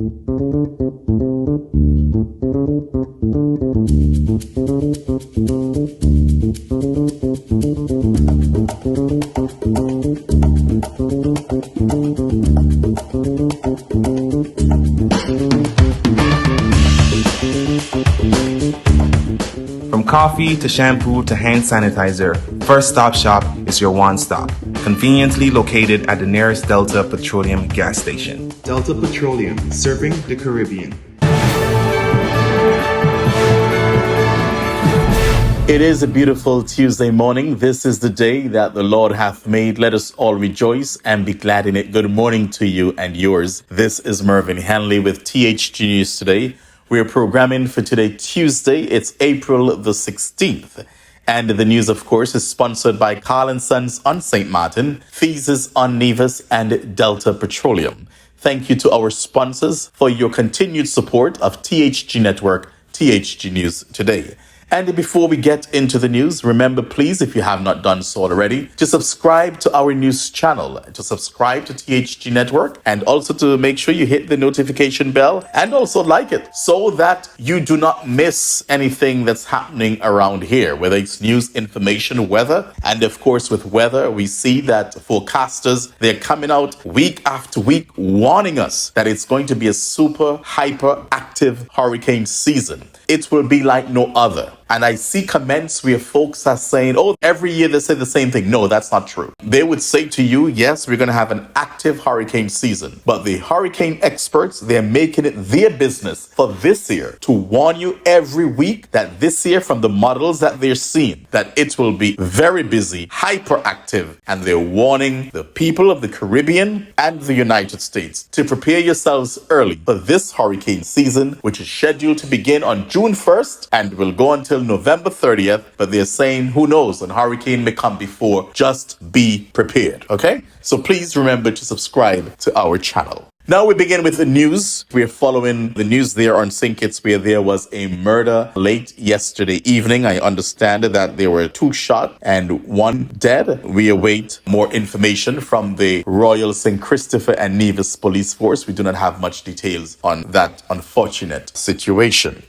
From coffee to shampoo to hand sanitizer, First Stop Shop is your one-stop, conveniently located at the nearest Delta Petroleum gas station. Delta Petroleum, serving the Caribbean. It is a beautiful Tuesday morning. This is the day that the Lord hath made. Let us all rejoice and be glad in it. Good morning to you and yours. This is Mervyn Hanley with THG News Today. We are programming for today, Tuesday. It's April the 16th. And the news, of course, is sponsored by Carl & Sons on St. Martin, Thesis on Nevis, and Delta Petroleum. Thank you to our sponsors for your continued support of THG Network, THG News Today. And before we get into the news, remember, please, if you have not done so already, to subscribe to our news channel, to subscribe to THG Network, and also to make sure you hit the notification bell and also like it so that you do not miss anything that's happening around here, whether it's news, information, weather. And of course, with weather, we see that forecasters, they're coming out week after week warning us that it's going to be a super hyper active hurricane season. It will be like no other. And I see comments where folks are saying, oh, every year they say the same thing. No, that's not true. They would say to you, yes, we're going to have an active hurricane season. But the hurricane experts, they're making it their business for this year to warn you every week that this year, from the models that they're seeing, that it will be very busy, hyperactive. And they're warning the people of the Caribbean and the United States to prepare yourselves early for this hurricane season, which is scheduled to begin on June 1st and will go until November 30th, but they're saying, who knows, a hurricane may come before. Just be prepared, okay? So please remember to subscribe to our channel. Now we begin with the news. We are following the news there on St. Kitts, where there was a murder late yesterday evening. I understand that there were 2 shot and 1 dead. We await more information from the Royal St. Christopher and Nevis Police Force. We do not have much details on that unfortunate situation.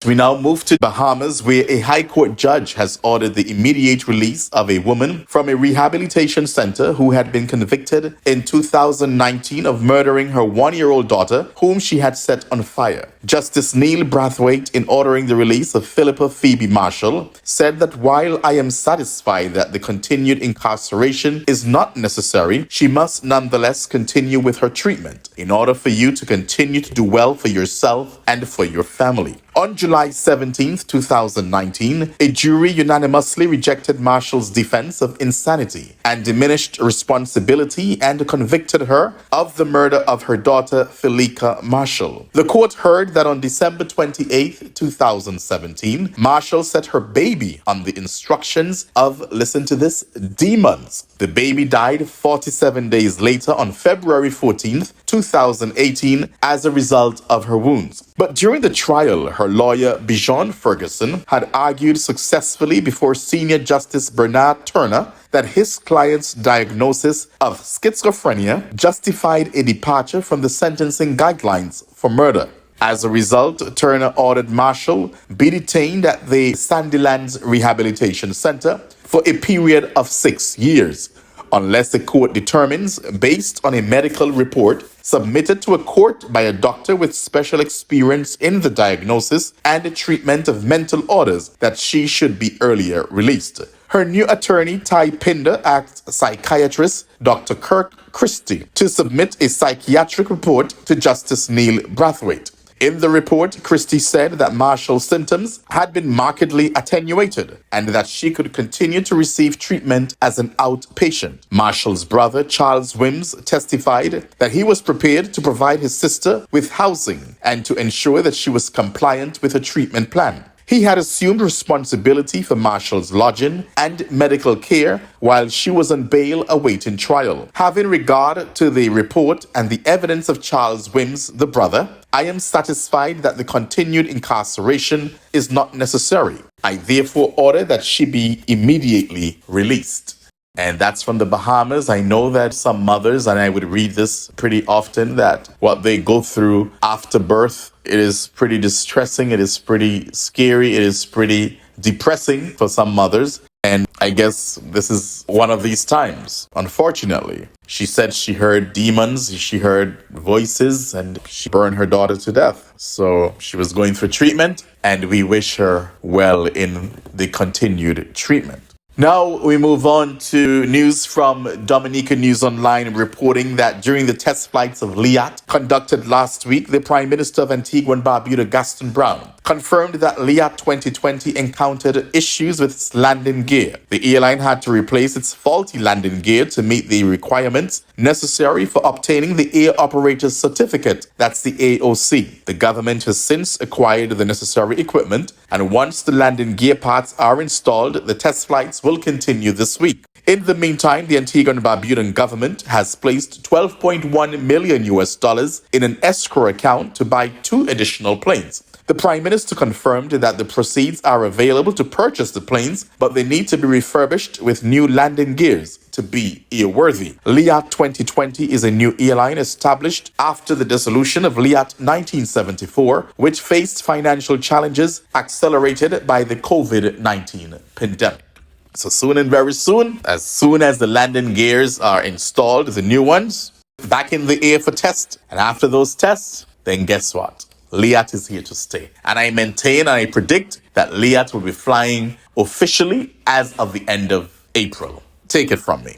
We now move to Bahamas, where a high court judge has ordered the immediate release of a woman from a rehabilitation center who had been convicted in 2019 of murdering her 1-year-old daughter, whom she had set on fire. Justice Neil Brathwaite, in ordering the release of Philippa Phoebe Marshall, said that while I am satisfied that the continued incarceration is not necessary, she must nonetheless continue with her treatment in order for you to continue to do well for yourself and for your family. On July 17, 2019, a jury unanimously rejected Marshall's defense of insanity and diminished responsibility and convicted her of the murder of her daughter, Philippa Marshall. The court heard that on December 28, 2017, Marshall set her baby on the instructions of, listen to this, demons. The baby died 47 days later on February 14, 2018, as a result of her wounds. But during the trial, her lawyer, Bijan Ferguson, had argued successfully before Senior Justice Bernard Turner that his client's diagnosis of schizophrenia justified a departure from the sentencing guidelines for murder. As a result, Turner ordered Marshall be detained at the Sandilands Rehabilitation Center for a period of 6 years, unless the court determines, based on a medical report submitted to a court by a doctor with special experience in the diagnosis and the treatment of mental orders, that she should be earlier released. Her new attorney, Ty Pinder, asked psychiatrist Dr. Kirk Christie to submit a psychiatric report to Justice Neil Brathwaite. In the report, Christie said that Marshall's symptoms had been markedly attenuated and that she could continue to receive treatment as an outpatient. Marshall's brother, Charles Wims, testified that he was prepared to provide his sister with housing and to ensure that she was compliant with her treatment plan. He had assumed responsibility for Marshall's lodging and medical care while she was on bail awaiting trial. Having regard to the report and the evidence of Charles Wims, the brother, I am satisfied that the continued incarceration is not necessary. I therefore order that she be immediately released. And that's from the Bahamas. I know that some mothers, and I would read this pretty often, that what they go through after birth, it is pretty distressing. It is pretty scary. It is pretty depressing for some mothers. And I guess this is one of these times, unfortunately. She said she heard demons, she heard voices, and she burned her daughter to death. So she was going through treatment, and we wish her well in the continued treatment. Now we move on to news from Dominica News Online reporting that during the test flights of Liat conducted last week, the Prime Minister of Antigua and Barbuda, Gaston Brown, confirmed that Liat 2020 encountered issues with its landing gear. The airline had to replace its faulty landing gear to meet the requirements necessary for obtaining the Air Operator's Certificate, that's the AOC. The government has since acquired the necessary equipment, and once the landing gear parts are installed, the test flights will continue this week. In the meantime, the Antigua and Barbudan government has placed $12.1 million in an escrow account to buy 2 additional planes. The Prime Minister confirmed that the proceeds are available to purchase the planes, but they need to be refurbished with new landing gears to be airworthy. Liat 2020 is a new airline established after the dissolution of Liat 1974, which faced financial challenges accelerated by the COVID-19 pandemic. So soon and very soon as the landing gears are installed, the new ones, back in the air for test. And after those tests, then guess what? Liat is here to stay. And I maintain and I predict that Liat will be flying officially as of the end of April. Take it from me.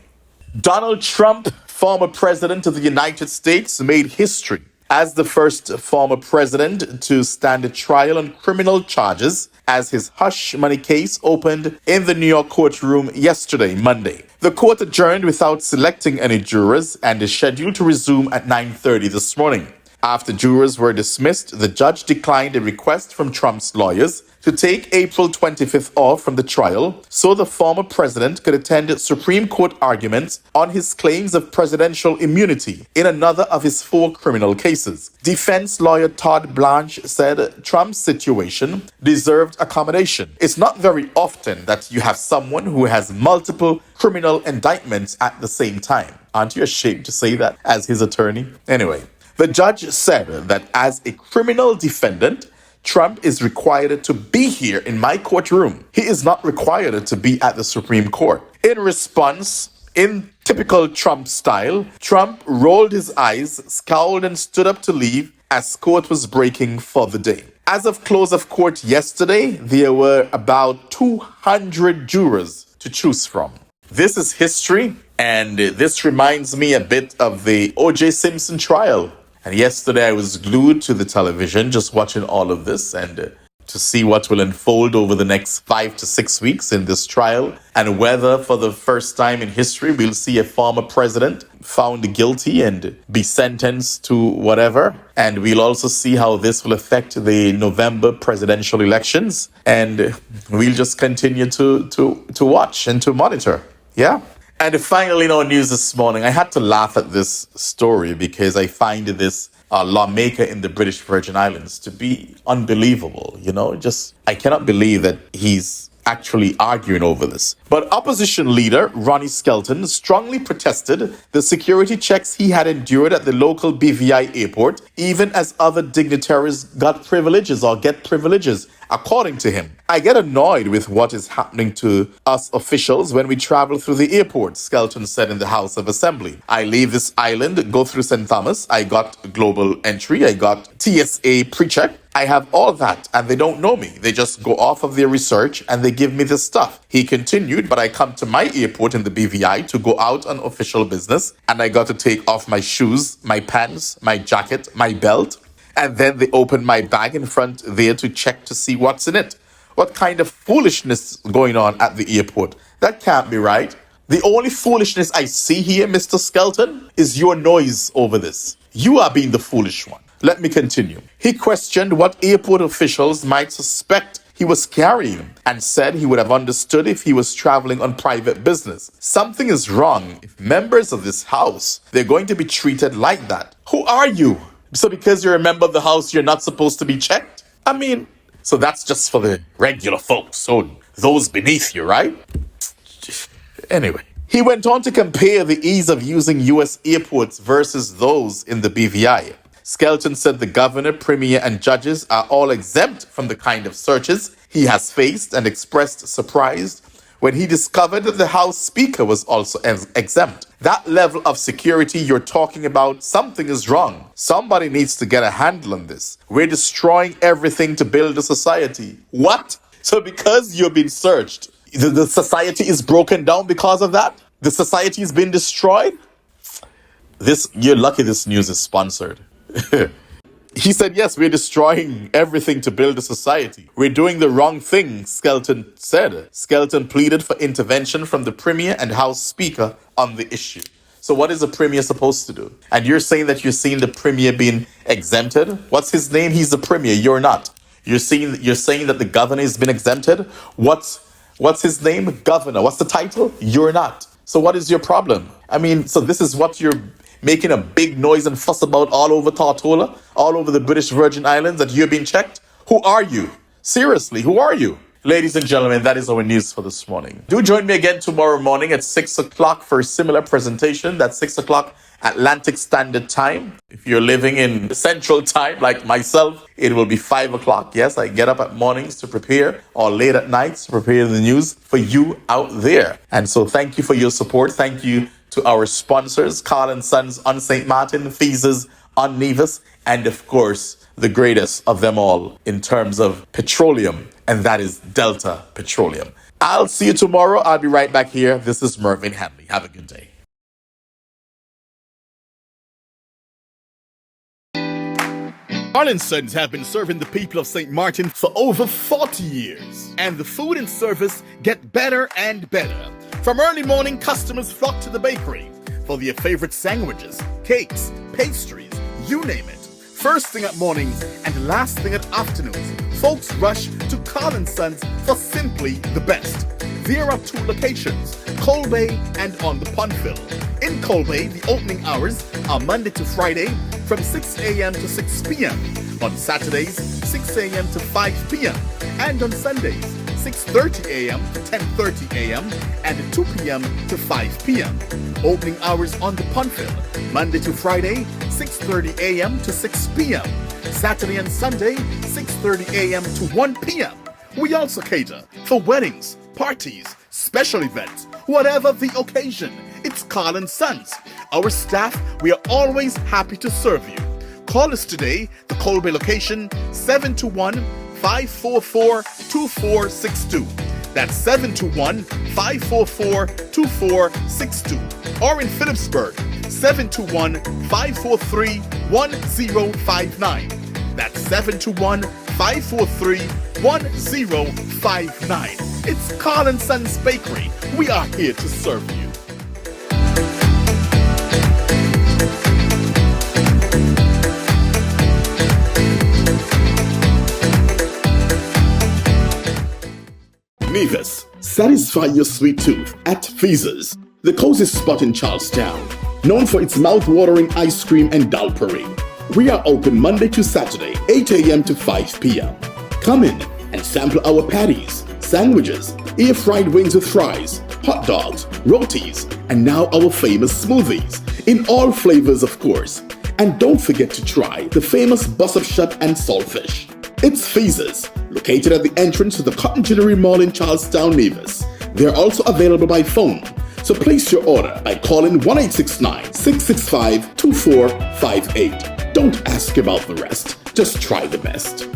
Donald Trump, former president of the United States, made history as the first former president to stand a trial on criminal charges as his hush money case opened in the New York courtroom yesterday, Monday. The court adjourned without selecting any jurors and is scheduled to resume at 9:30 this morning. After jurors were dismissed, the judge declined a request from Trump's lawyers to take April 25th off from the trial so the former president could attend Supreme Court arguments on his claims of presidential immunity in another of his 4 criminal cases. Defense lawyer Todd Blanche said Trump's situation deserved accommodation. It's not very often that you have someone who has multiple criminal indictments at the same time. Aren't you ashamed to say that as his attorney? Anyway, the judge said that as a criminal defendant, Trump is required to be here in my courtroom. He is not required to be at the Supreme Court. In response, in typical Trump style, Trump rolled his eyes, scowled, and stood up to leave as court was breaking for the day. As of close of court yesterday, there were about 200 jurors to choose from. This is history, and this reminds me a bit of the O.J. Simpson trial. And yesterday I was glued to the television just watching all of this and to see what will unfold over the next 5 to 6 weeks in this trial and whether for the first time in history we'll see a former president found guilty and be sentenced to whatever. And we'll also see how this will affect the November presidential elections. And we'll just continue to watch and to monitor. Yeah. And finally, in our news this morning, I had to laugh at this story because I find this lawmaker in the British Virgin Islands to be unbelievable. I cannot believe that he's actually arguing over this. But opposition leader Ronnie Skelton strongly protested the security checks he had endured at the local BVI airport, even as other dignitaries got privileges or get privileges, according to him. I get annoyed with what is happening to us officials when we travel through the airport, Skelton said in the House of Assembly. I leave this island, go through St. Thomas, I got global entry, I got TSA pre-check. I have all that, and they don't know me. They just go off of their research and they give me this stuff. He continued, but I come to my airport in the BVI to go out on official business, and I got to take off my shoes, my pants, my jacket, my belt, and then they open my bag in front there to check to see what's in it. What kind of foolishness going on at the airport? That can't be right. The only foolishness I see here, Mr. Skelton, is your noise over this. You are being the foolish one. Let me continue. He questioned what airport officials might suspect he was carrying and said he would have understood if he was traveling on private business. Something is wrong if members of this house, they're going to be treated like that. Who are you? So because you're a member of the house, you're not supposed to be checked? So that's just for the regular folks, so those beneath you, right? Anyway. He went on to compare the ease of using U.S. airports versus those in the BVI. Skelton said the governor, premier, and judges are all exempt from the kind of searches he has faced and expressed surprise when he discovered that the House Speaker was also exempt. That level of security you're talking about, something is wrong. Somebody needs to get a handle on this. We're destroying everything to build a society. What? So because you've been searched, the society is broken down because of that? The society has been destroyed? You're lucky this news is sponsored. He said, yes, we're destroying everything to build a society. We're doing the wrong thing, Skelton said. Skelton pleaded for intervention from the Premier and House Speaker on the issue. So what is a Premier supposed to do? And you're saying that you're seeing the Premier being exempted? What's his name? He's the Premier. You're not. You're saying that the Governor has been exempted? What's his name? Governor. What's the title? You're not. So what is your problem? I mean, so this is what you're making a big noise and fuss about all over Tortola, all over the British Virgin Islands, that you're being checked? Who are you? Seriously, who are you? Ladies and gentlemen, that is our news for this morning. Do join me again tomorrow morning at 6 o'clock for a similar presentation. That's 6 o'clock Atlantic Standard Time. If you're living in Central Time, like myself, it will be 5 o'clock. Yes, I get up at mornings to prepare, or late at nights to prepare the news for you out there. And so thank you for your support. Thank you to our sponsors, Carl & Sons on St. Martin, Feezes on Nevis, and of course, the greatest of them all in terms of petroleum, and that is Delta Petroleum. I'll see you tomorrow. I'll be right back here. This is Mervyn Hanley. Have a good day. Carl & Sons have been serving the people of St. Martin for over 40 years, and the food and service get better and better. From early morning, customers flock to the bakery for their favorite sandwiches, cakes, pastries, you name it. First thing at mornings and last thing at afternoons, folks rush to Carl & Sons for simply the best. There are 2 locations, Colbay and on the Pondville. In Colbay, the opening hours are Monday to Friday from 6 a.m. to 6 p.m. On Saturdays, 6 a.m. to 5 p.m. And on Sundays, 6:30 a.m. to 10:30 a.m. and 2 p.m. to 5 p.m. Opening hours on the Pondville, Monday to Friday, 6:30 a.m. to 6 p.m. Saturday and Sunday, 6:30 a.m. to 1 p.m. We also cater for weddings, parties, special events, whatever the occasion. It's Carl & Sons. Our staff, we are always happy to serve you. Call us today, the Colbay location, 721-544-2462. That's 721-544-2462. Or in Phillipsburg, 721-543-1059. That's 721-543-1059. It's Carl & Sons Bakery. We are here to serve you. Nevis, satisfy your sweet tooth at Feezes, the coziest spot in Charlestown, known for its mouth-watering ice cream and dal parade. We are open Monday to Saturday, 8 a.m. to 5 p.m. Come in and sample our patties, sandwiches, air-fried wings with fries, hot dogs, rotis, and now our famous smoothies, in all flavors of course. And don't forget to try the famous bus-up shut and saltfish. It's Feezes, located at the entrance to the Cotton Ginnery Mall in Charlestown, Nevis. They're also available by phone, so place your order by calling 1-869-665-2458. Don't ask about the rest, just try the best.